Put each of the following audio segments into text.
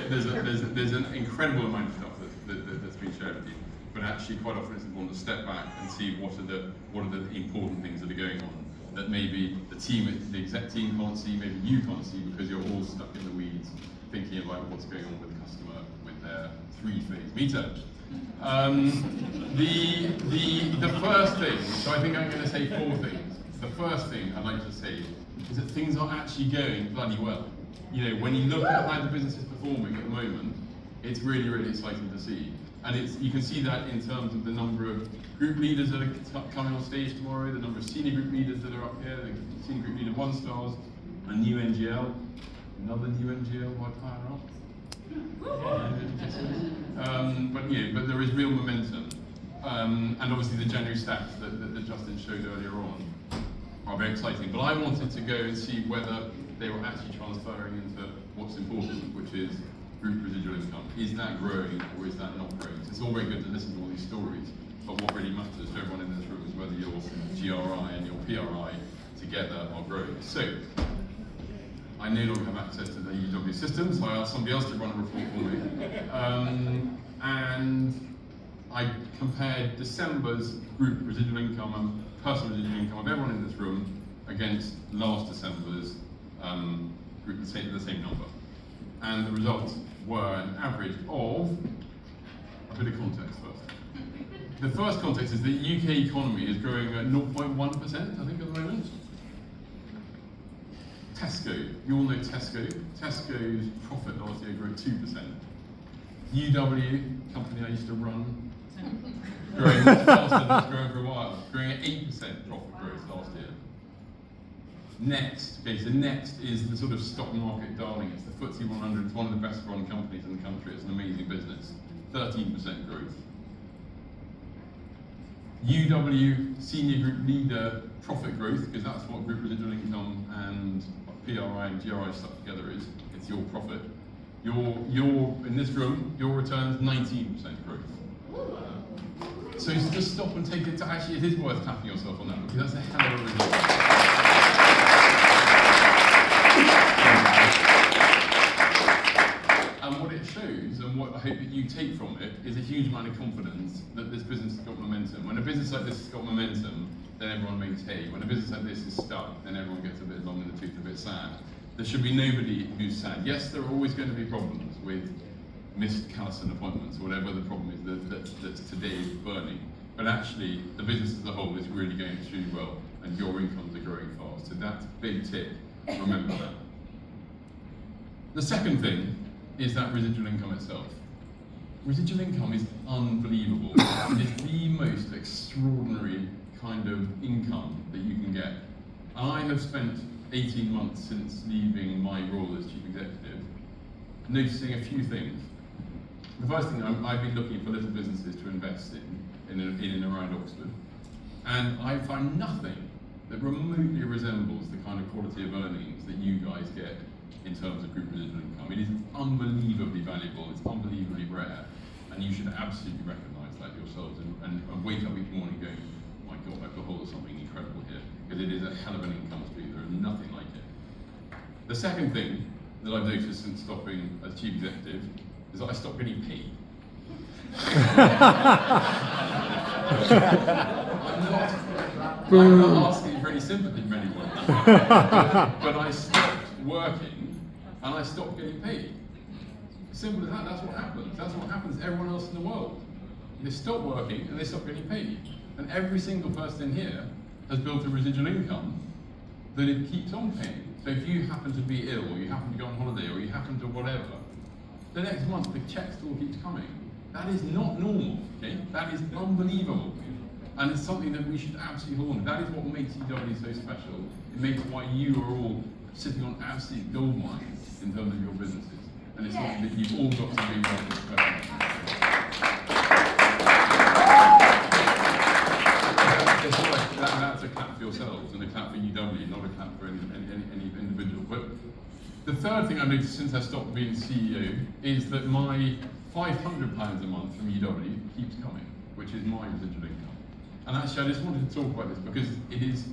there's an incredible amount of stuff that's been shared with you, but actually quite often it's important to step back and see what are the important things that are going on that maybe the exec team can't see, maybe you can't see because you're all stuck in the weeds thinking about what's going on with the customer with their 3-phase meter. The first thing, so I think I'm going to say 4 things. The first thing I'd like to say is that things are actually going bloody well. When you look at how the business is performing at the moment, it's really, really exciting to see. And you can see that in terms of the number of group leaders that are coming on stage tomorrow, the number of senior group leaders that are up here, the senior group leader 1 stars, a new NGL, another new NGL by higher up. But there is real momentum. And obviously the January stats that Justin showed earlier on are very exciting. But I wanted to go and see whether they were actually transferring into what's important, which is group residual income. Is that growing or is that not growing? So it's all very good to listen to all these stories, but what really matters to everyone in this room is whether your GRI and your PRI together are growing. So I no longer have access to the UW system, so I asked somebody else to run a report for me. And I compared December's group residual income and personal residual income of everyone in this room against last December's group, the same number. And the results were an average of, a bit of context first. The first context is the UK economy is growing at 0.1%, I think, at the moment. Tesco, you all know Tesco. Tesco's profit last year grew 2%. UW, company I used to run, growing much faster than it's grown for a while, growing at 8% profit growth last year. Next, so Next is the sort of stock market darling. It's the FTSE 100. It's one of the best run companies in the country. It's an amazing business. 13% growth. UW senior group leader profit growth, because that's what group residual income and PRI and GRI stuff together is. It's your profit. Your in this room, your returns 19% growth. So just stop and take it to actually. It is worth tapping yourself on that because that's a hell of a result. And what it shows, and what I hope that you take from it, is a huge amount of confidence that this business has got momentum. When a business like this has got momentum, then everyone makes hay. When a business like this is stuck, then everyone gets a bit long in the tooth, a bit sad. There should be nobody who's sad. Yes, there are always going to be problems with missed Callison appointments, or whatever the problem is that's today burning. But actually, the business as a whole is really going extremely well, and your incomes are growing fast. So that's a big tip. Remember that. The second thing is that residual income itself. Residual income is unbelievable. It is the most extraordinary kind of income that you can get. I have spent 18 months since leaving my role as chief executive, noticing a few things. The first thing, I've been looking for little businesses to invest in and around Oxford, and I find nothing that remotely resembles the kind of quality of earnings that you guys get in terms of group residual income. It is unbelievably valuable, it's unbelievably rare, and you should absolutely recognise that yourselves and wake up each morning going, oh my God, I've got hold of something incredible here, because it is a hell of an income stream. There is nothing like it. The second thing that I've noticed since stopping as chief executive is that I stopped getting paid. I'm not asking for any sympathy from anyone, but I stopped working and I stopped getting paid. Simple as that. That's what happens. That's what happens to everyone else in the world. They stop working and they stop getting paid. And every single person in here has built a residual income that it keeps on paying. So if you happen to be ill, or you happen to go on holiday, or you happen to whatever, the next month the check still keeps coming. That is not normal, okay? That is unbelievable. And it's something that we should absolutely hold on. That is what makes UW so special. It makes why you are all sitting on absolute gold mines in terms of your businesses. And it's something that you've all got to be involved in. That's a clap for yourselves and a clap for UW, not a clap for any individual. But the third thing I've noticed since I stopped being CEO is that my £500 a month from UW keeps coming, which is my residual income. And actually, I just wanted to talk about this because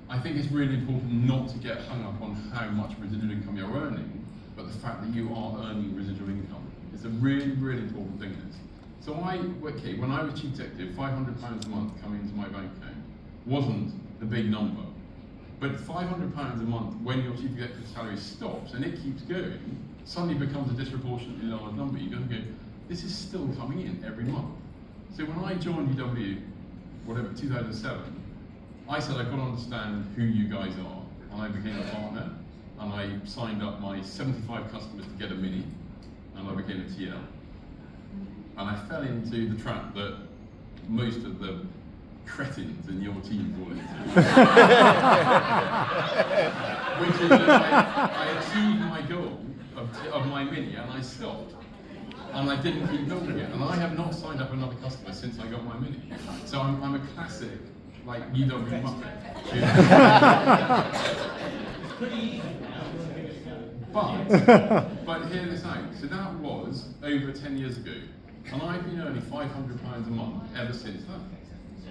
I think it's really important not to get hung up on how much residual income you're earning, but the fact that you are earning residual income. It's a really, really important thing. This. So when I was chief executive, £500 a month coming into my bank account wasn't the big number. But £500 a month when your chief executive salary stops and it keeps going, suddenly becomes a disproportionately large number. You're going to go, this is still coming in every month. So when I joined UW, 2007, I said I've got to understand who you guys are. And I became a partner, and I signed up my 75 customers to get a Mini, and I became a TL. And I fell into the trap that most of the cretins in your team fall into. Which is that I achieved my goal of my Mini, and I stopped. And I didn't keep building it. And I have not signed up another customer since I got my Mini. So I'm a classic, like, UW muppet. But hear this out. So that was over 10 years ago. And I've been earning £500 a month ever since then.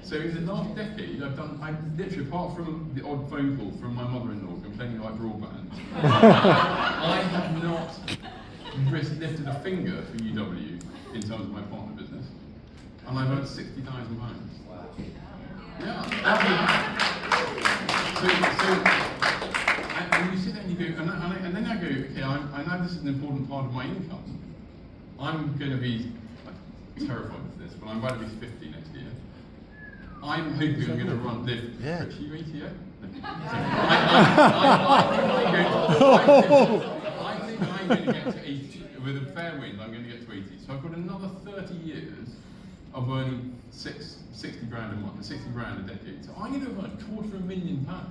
So in the last decade, I've literally, apart from the odd phone call from my mother-in-law complaining about broadband, I have not lifted a finger for UW in terms of my partner business, and I've earned £60,000. Yeah. And you sit there and you go, and then I go, okay, I know this is an important part of my income. I'm going to be terrified of this, but I'm about to be 50 next year. I'm hoping I'm going to live. Yeah. Are you 80 yet? I think I'm going to get to 80. With a fair wind, I'm going to get to 80. So I've got another 30 years of earning 60 grand a month, 60 grand a decade. So I'm going to earn £250,000.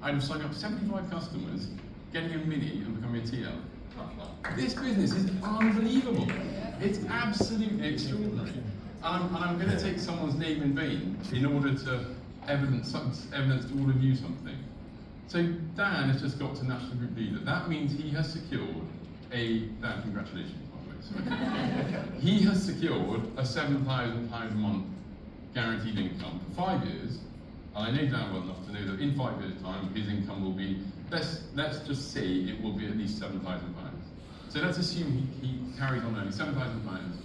I'd have signed up 75 customers, getting a Mini and becoming a TL. This business is unbelievable. It's absolutely extraordinary. And I'm going to take someone's name in vain in order to evidence to all of you something. So Dan has just got to national group leader. That means he has secured Dan, congratulations, by the way. He has secured a £7,000 a month guaranteed income for 5 years. And I know Dan well enough to know that in 5 years' time, his income will be, let's just say it will be at least £7,000. So let's assume he carries on earning £7,000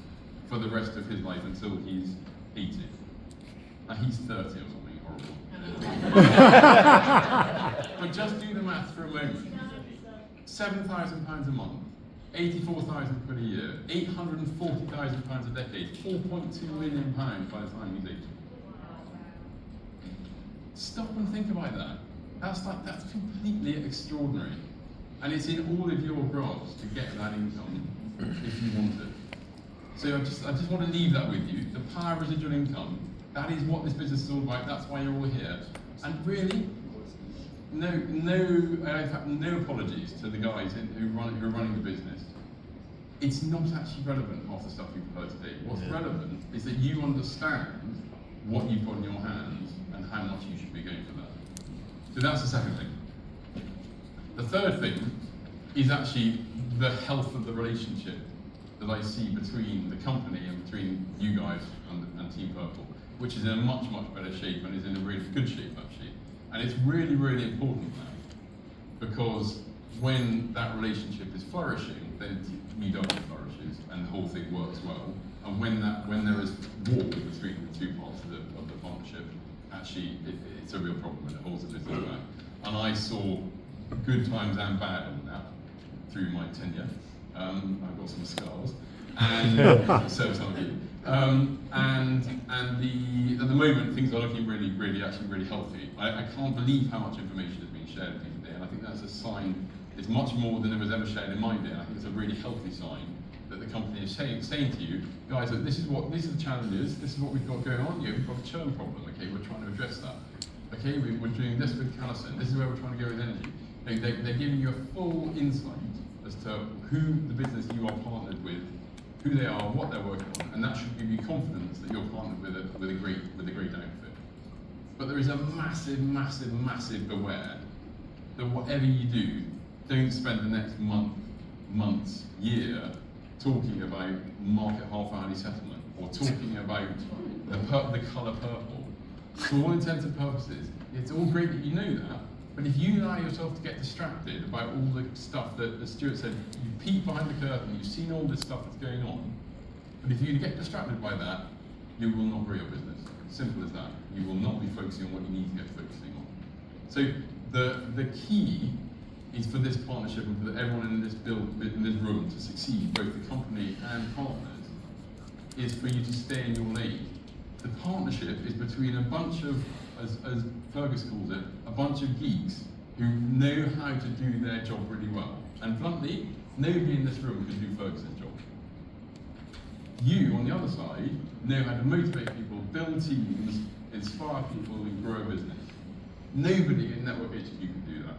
for the rest of his life until he's 80. And he's 30 or something horrible. But just do the math for a moment. £7,000 a month, 84,000 quid a year, 840,000 pounds a decade, 4.2 million pounds by the time he's 80. Stop and think about that. That's completely extraordinary. And it's in all of your grasp to get that income if you want it. So I just want to leave that with you. The power of residual income, that is what this business is all about. That's why you're all here. And really, no apologies to the guys who are running the business. It's not actually relevant, half the stuff you've heard today. What's relevant is that you understand what you've got in your hands and how much you should be going for that. So that's the second thing. The third thing is actually the health of the relationship that I see between the company and between you guys and Team Purple, which is in a much, much better shape and is in a really good shape actually. And it's really, really important now, because when that relationship is flourishing, then UW flourishes and the whole thing works well. And when there is war between the two parts of the partnership, actually it's a real problem and it holds the business back. And I saw good times and bad on that through my tenure. I've got some scars, and so some of you. At the moment things are looking really healthy. I can't believe how much information is being shared with you today, and I think that's a sign. It's much more than it was ever shared in my day. I think it's a really healthy sign that the company is saying to you, guys, that these are the challenges. This is what we've got going on. Yeah, we've got a churn problem. Okay, we're trying to address that. Okay, we're doing this with Callison. This is where we're trying to go with energy. They're giving you a full insight as to who the business you are partnered with, who they are, what they're working on, and that should give you confidence that you're partnered with a great outfit. But there is a massive beware that whatever you do, don't spend the next months, year talking about market half-hourly settlement or talking about the colour purple. For all intents and purposes, it's all great that you know that, But if you allow yourself to get distracted about all the stuff that, as Stuart said, you peek behind the curtain, you've seen all this stuff that's going on, but if you get distracted by that, you will not grow your business. Simple as that. You will not be focusing on what you need to get focusing on. So the key is for this partnership and for everyone in this room to succeed, both the company and partners, is for you to stay in your lane. The partnership is between a bunch of, as Fergus calls it, a bunch of geeks who know how to do their job really well. And bluntly, nobody in this room can do Fergus's job. You, on the other side, know how to motivate people, build teams, inspire people, and grow a business. Nobody in Network HQ can do that.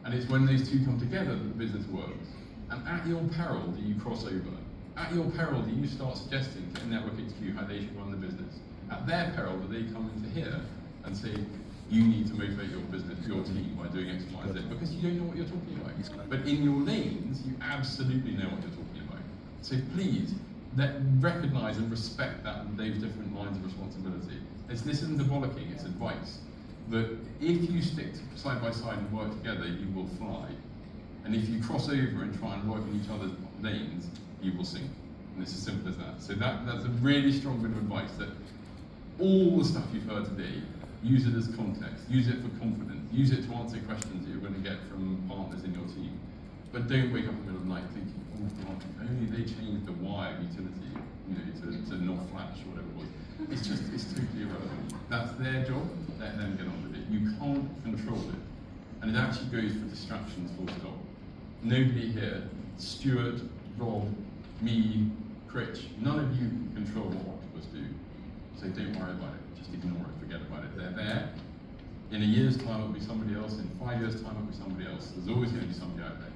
And it's when those two come together that the business works. And at your peril do you cross over. At your peril do you start suggesting to Network HQ how they should run the business. At their peril do they come into here and say, you need to motivate your business, your team, by doing X, Y, Z, because you don't know what you're talking about. But in your lanes, you absolutely know what you're talking about. So please, recognise and respect those different lines of responsibility. This isn't a bollocking, it's advice. That if you stick side by side and work together, you will fly. And if you cross over and try and work in each other's lanes, you will sink. And it's as simple as that. So that's a really strong bit of advice, that all the stuff you've heard today, use it as context, use it for confidence, use it to answer questions that you're going to get from partners in your team. But don't wake up in the middle of the night thinking, oh God, if only they changed the wire utility, to not flash or whatever it was. It's totally irrelevant. That's their job, let them get on with it. You can't control it. And it actually goes for distractions, full stop. Nobody here, Stuart, Rob, me, Critch, none of you can control what Octopus do. So don't worry about it, just ignore it, forget about it. They're there. In a year's time it'll be somebody else, in 5 years' time it'll be somebody else. There's always going to be somebody out there.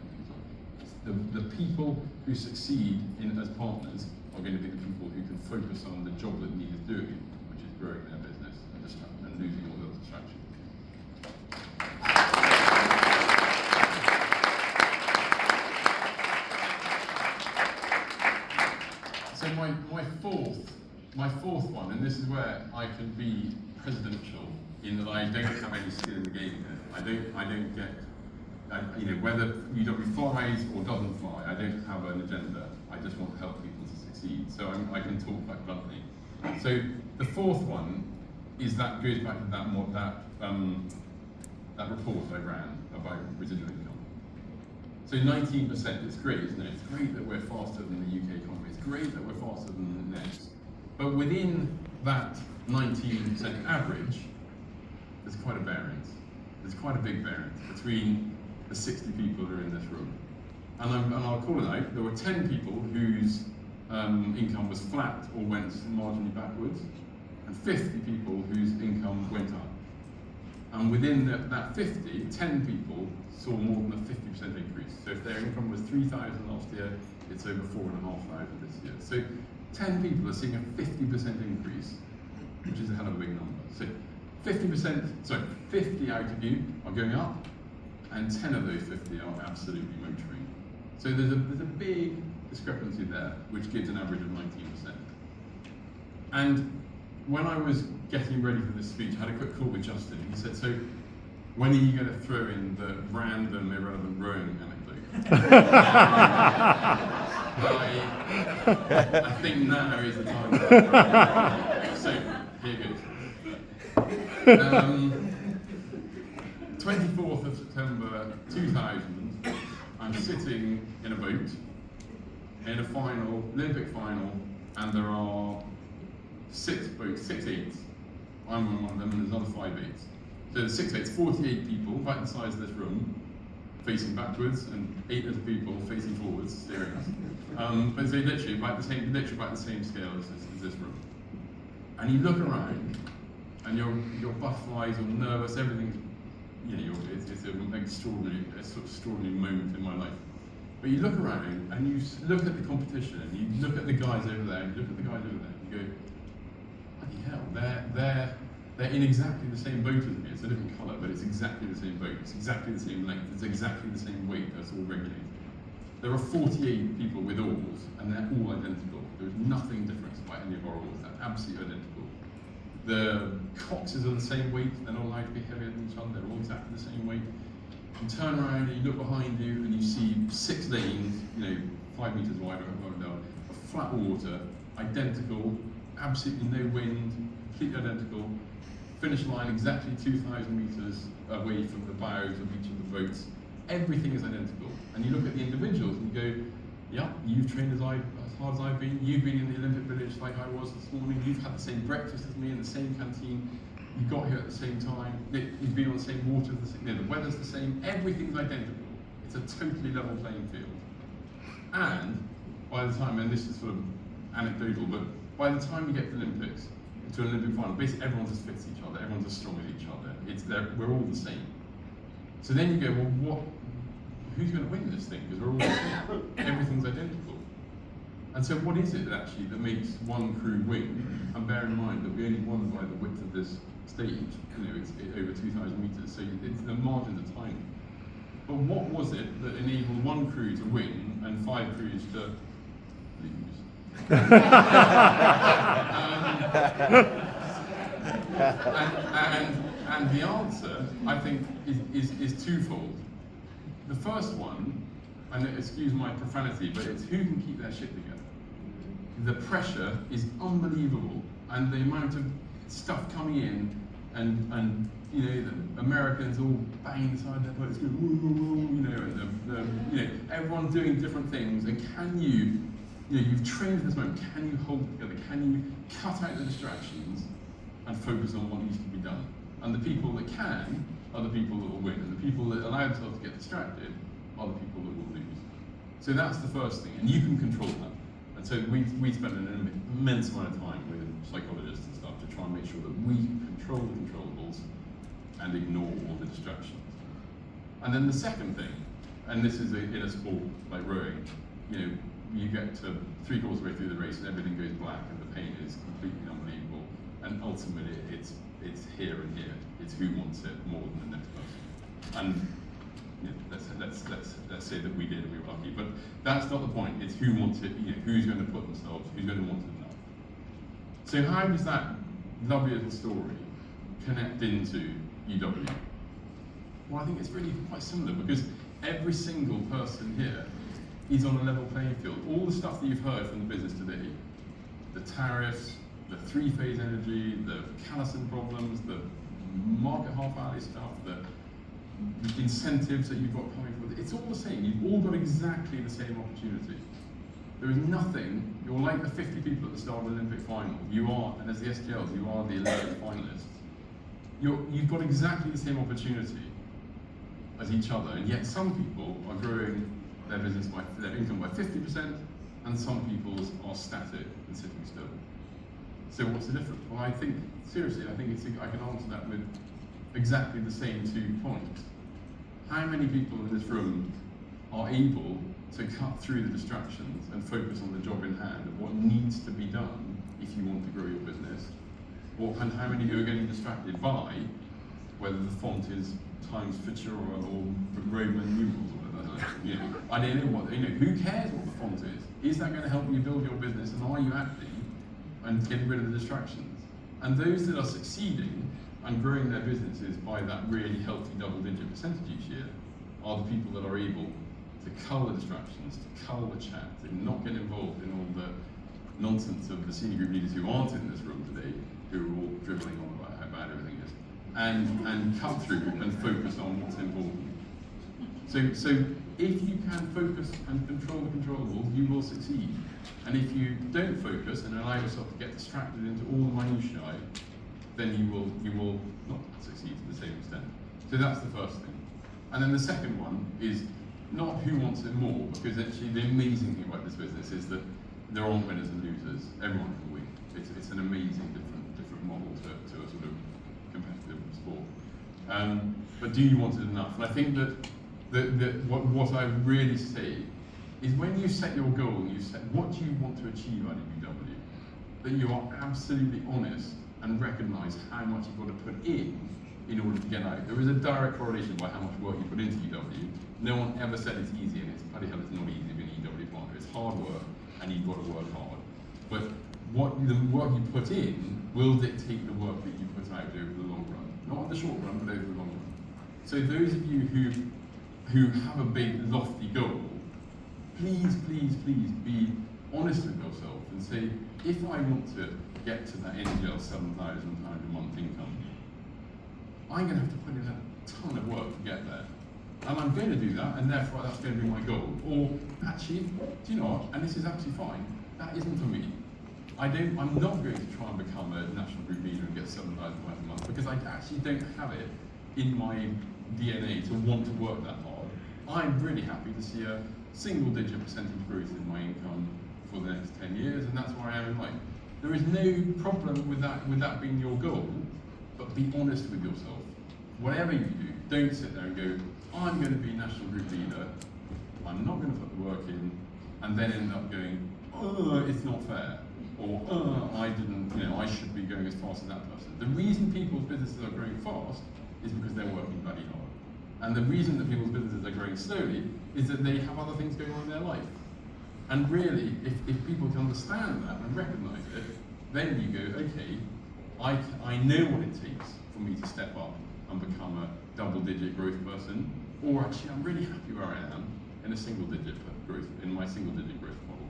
The people who succeed as partners are going to be the people who can focus on the job that needs doing, which is growing their business and losing all the other distractions. So my fourth one, and this is where I can be presidential in that I don't have any skin in the game here. I don't get, whether UW flies or doesn't fly, I don't have an agenda. I just want to help people to succeed. So I can talk quite bluntly. So the fourth one goes back to that report I ran about residual income. So 19%, it's great, isn't it? It's great that we're faster than the UK economy. It's great that we're faster than the next. But within that 19% average, there's quite a variance. There's quite a big variance between the 60 people who are in this room. And I'll call it out. There were 10 people whose income was flat or went marginally backwards, and 50 people whose income went up. And within that 50, 10 people saw more than a 50% increase. So if their income was 3,000 last year, it's over 4,500 this year. So 10 people are seeing a 50% increase, which is a hell of a big number. So 50 out of you are going up, and 10 of those 50 are absolutely motoring. So there's a big discrepancy there, which gives an average of 19%. And when I was getting ready for this speech, I had a quick call with Justin. He said, so when are you going to throw in the random, irrelevant rowing anecdote? I think now is the time. So, here goes. 24th of September 2000, I'm sitting in a boat in a final, Olympic final, and there are 6 boats, 6 eights. I'm on one of them, and there's another 5 eights. So there's 6 eights, 48 people, about the size of this room, facing backwards, and 8 little people facing forwards, steering us. But so literally about the same scale as this room. And you look around, and your butterflies, you're nervous, everything. It's an extraordinary moment in my life. But you look around and you look at the competition, and you look at the guys over there, and you look at the guys over there, and you go, bloody hell, they're in exactly the same boat as me. It's a different colour, but it's exactly the same boat. It's exactly the same length. It's exactly the same weight. That's all regulated. There are 48 people with oars, and they're all identical. There's nothing different about any of our oars. They're absolutely identical. The coxes are the same weight, they're not allowed to be heavier than each other, they're all exactly the same weight. You turn around and you look behind you and you see 6 lanes, 5 meters wide or whatever, of flat water, identical, absolutely no wind, completely identical. Finish line exactly 2,000 meters away from the bows of each of the boats. Everything is identical. And you look at the individuals and you go, yeah, you've trained as hard as I've been, you've been in the Olympic Village like I was this morning, you've had the same breakfast as me in the same canteen, you got here at the same time, you've been on the same water, the weather's the same, everything's identical. It's a totally level playing field. And by the time, and this is sort of anecdotal, but by the time you get to the Olympics, to an Olympic final, basically everyone's as fit as each other, everyone's as strong as each other. We're all the same. So then you go, well, who's going to win this thing? Because we're all the same. Everything's identical. And so what is it actually that makes one crew win? And bear in mind that we only won by the width of this stage. It's over 2,000 meters, so the margins are tiny. But what was it that enabled one crew to win and 5 crews to lose? And the answer, I think, is twofold. The first one, and excuse my profanity, but it's who can keep their shit together. The pressure is unbelievable, and the amount of stuff coming in, and the Americans all banging inside their boats, going woo, woo, woo, and everyone doing different things. And can you've trained for this moment, can you hold it together? Can you cut out the distractions and focus on what needs to be done? And the people that can are the people that will win, and the people that allow themselves to get distracted are the people that will lose. So that's the first thing, and you can control that. And so we spend an immense amount of time with psychologists and stuff to try and make sure that we control the controllables and ignore all the distractions. And then the second thing, and this is in a sport like rowing, you get to 3/4 of the way through the race and everything goes black and the pain is completely unbelievable. And ultimately, it's here and here. It's who wants it more than the next person. And let's say that we did and we were lucky. But that's not the point. It's who wants it. Who's going to put themselves. Who's going to want it enough. So how does that lovely little story connect into UW? Well, I think it's really quite similar because every single person here is on a level playing field. All the stuff that you've heard from the business today, the tariffs, the 3-phase energy, the Callison problems, the market half-hourly stuff, the incentives that you've got coming forward, it's all the same. You've all got exactly the same opportunity. There is nothing, you're like the 50 people at the start of the Olympic final. You are, and as the SGLs, you are the Olympic finalists. You've got exactly the same opportunity as each other, and yet some people are growing their business their income by 50%, and some people's are static and sitting still. So what's the difference? Well, I think, seriously, I can answer that with exactly the same 2 points. How many people in this room are able to cut through the distractions and focus on the job in hand of what needs to be done if you want to grow your business? And how many of you are getting distracted by whether the font is Times Futura or Roman numerals or whatever? I don't know what, who cares what the font is? Is that going to help you build your business, and are you acting and getting rid of the distractions? And those that are succeeding and growing their businesses by that really healthy double-digit percentage each year are the people that are able to cull the distractions, to cull the chat, to not get involved in all the nonsense of the senior group leaders who aren't in this room today, who are all dribbling on about how bad everything is, and cut through and focus on what's important. So if you can focus and control the controllables, you will succeed. And if you don't focus and allow yourself to get distracted into all the minutiae, then you will not succeed to the same extent. So that's the first thing. And then the second one is not who wants it more, because actually the amazing thing about this business is that there aren't winners and losers. Everyone can win. It's an amazing different model to a sort of competitive sport. But do you want it enough? And I think that what I really say is when you set your goal and you set what you want to achieve out of UW, that you are absolutely honest and recognise how much you've got to put in order to get out. There is a direct correlation by how much work you put into UW. No one ever said it's easy, and it's bloody hell, it's not easy being an UW partner. It's hard work, and you've got to work hard. But what the work you put in will dictate the work that you put out over the long run. Not in the short run, but over the long run. So those of you who have a big, lofty goal, please be honest with yourself and say, if I want to get to that NGL £7,000 a month income, I'm going to have to put in a ton of work to get there. And I'm going to do that, and therefore that's going to be my goal. Or actually, do you know what, and this is absolutely fine, that isn't for me. I'm not going to try and become a national group leader and get £7,000 a month, because I actually don't have it in my DNA to want to work that hard. I'm really happy to see a single-digit percentage growth in my income for the next 10 years, and that's where I am in life. There is no problem with that being your goal, but be honest with yourself. Whatever you do, don't sit there and go, I'm going to be national group leader, I'm not going to put the work in, and then end up going, oh, it's not fair, or I should be going as fast as that person. The reason people's businesses are growing fast is because they're working bloody hard. And the reason that people's businesses are growing slowly is that they have other things going on in their life. And really, if people can understand that and recognise it, then you go, okay, I know what it takes for me to step up and become a double-digit growth person, or actually I'm really happy where I am in a single-digit growth, in my single-digit growth model.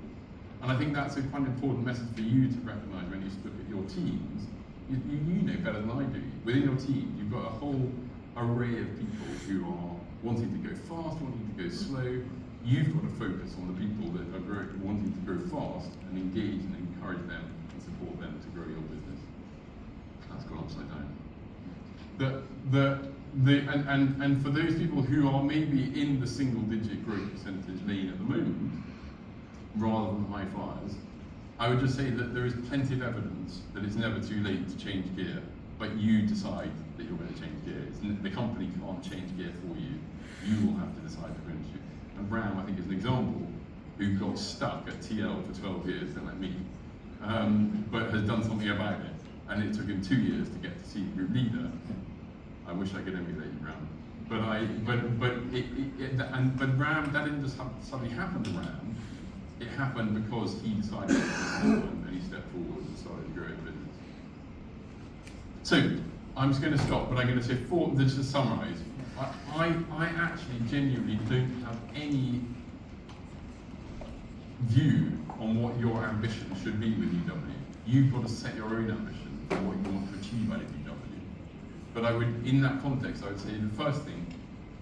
And I think that's a quite important message for you to recognise when you look at your teams. You know better than I do. Within your team, you've got a whole array of people who are wanting to go fast, wanting to go slow. You've got to focus on the people that are wanting to grow fast and engage and encourage them and support them to grow your business. That's gone upside down. And for those people who are maybe in the single-digit growth percentage lane at the moment, rather than high flyers, I would just say that there is plenty of evidence that it's never too late to change gear, but you decide that you're going to change gear. The company can't change gear for you. You will have to decide to change gear. And Ram, I think, is an example who got stuck at TL for 12 years, don't like me, but has done something about it. And it took him 2 years to get to senior group leader. I wish I could emulate Ram, but Ram, that didn't just suddenly happen to Ram. It happened because he decided to step forward, and he stepped forward and started to grow his business. So I'm just going to stop, but I'm going to say just to summarise. I actually genuinely don't have any view on what your ambition should be with UW. You've got to set your own ambition for what you want to achieve out of UW. But I would, in that context, I would say the first thing,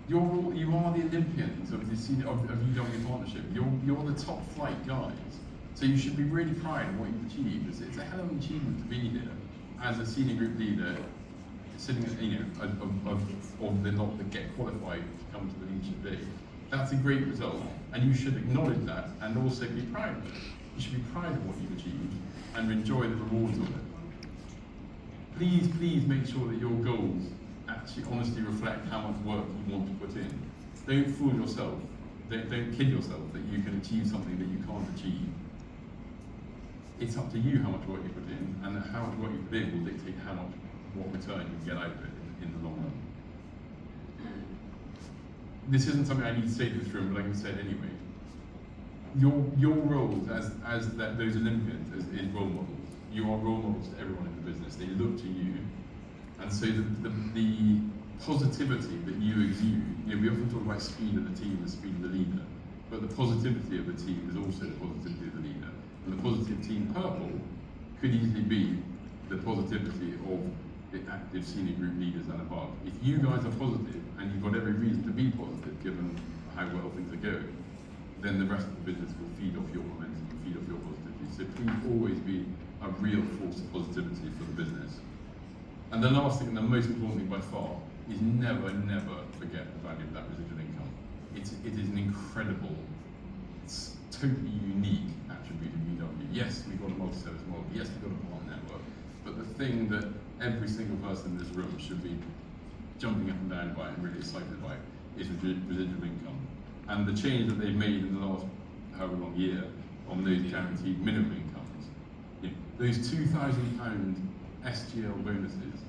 you are the Olympians of UW Partnership. You're the top flight guys. So you should be really proud of what you've achieved. It's a hell of an achievement to be here as a senior group leader, sitting at, of the lot that get qualified to come to the leadership day. That's a great result, and you should acknowledge that and also be proud of it. You should be proud of what you've achieved and enjoy the rewards of it. Please make sure that your goals actually honestly reflect how much work you want to put in. Don't fool yourself. Don't kid yourself that you can achieve something that you can't achieve. It's up to you how much work you put in, and how much work you put in will dictate what return you can get out of it in the long run. This isn't something I need to say to this room, but I can say it anyway. Your roles as those Olympians is role models. You are role models to everyone in the business. They look to you, and so the positivity that you exude. We often talk about speed of the team and speed of the leader, but the positivity of the team is also the positivity of the leader. And the positive team purple could easily be the positivity of the active senior group leaders and above. If you guys are positive, and you've got every reason to be positive given how well things are going, then the rest of the business will feed off your momentum and feed off your positivity. So please always be a real force of positivity for the business. And the last thing, and the most important thing by far, is never forget the value of that residual income. It is an incredible, it's totally unique attribute of UW. Yes, we've got a multi-service model. Yes, we've got a partner network. But the thing that every single person in this room should be jumping up and down by and really excited by is residual income. And the change that they've made in the last however long year on those guaranteed minimum incomes, those £2,000 SGL bonuses,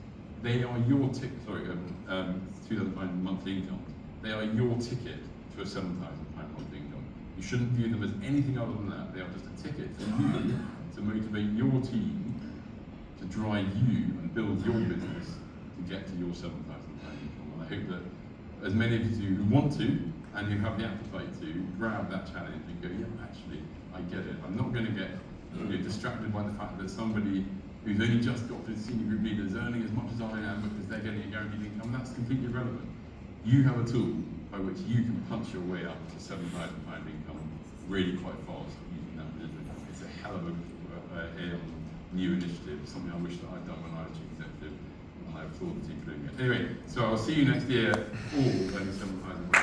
they are your ticket, £2,000 monthly income. They are your ticket to a £7,000 monthly income. You shouldn't view them as anything other than that. They are just a ticket for you to motivate your team to drive you and build your business to get to your £7,000 income. And I hope that as many of you who want to and who have the appetite to grab that challenge and go, yeah, actually, I get it. I'm not going to get distracted by the fact that somebody who's only just got to senior group leader is earning as much as I am because they're getting a guaranteed income. That's completely irrelevant. You have a tool by which you can punch your way up to £7,000 income really quite fast using that business. It's a hell of a new initiative, something I wish that I'd done when I was chief executive, and I applaud the team for doing it. Anyway, so I'll see you next year, all earning £7,000.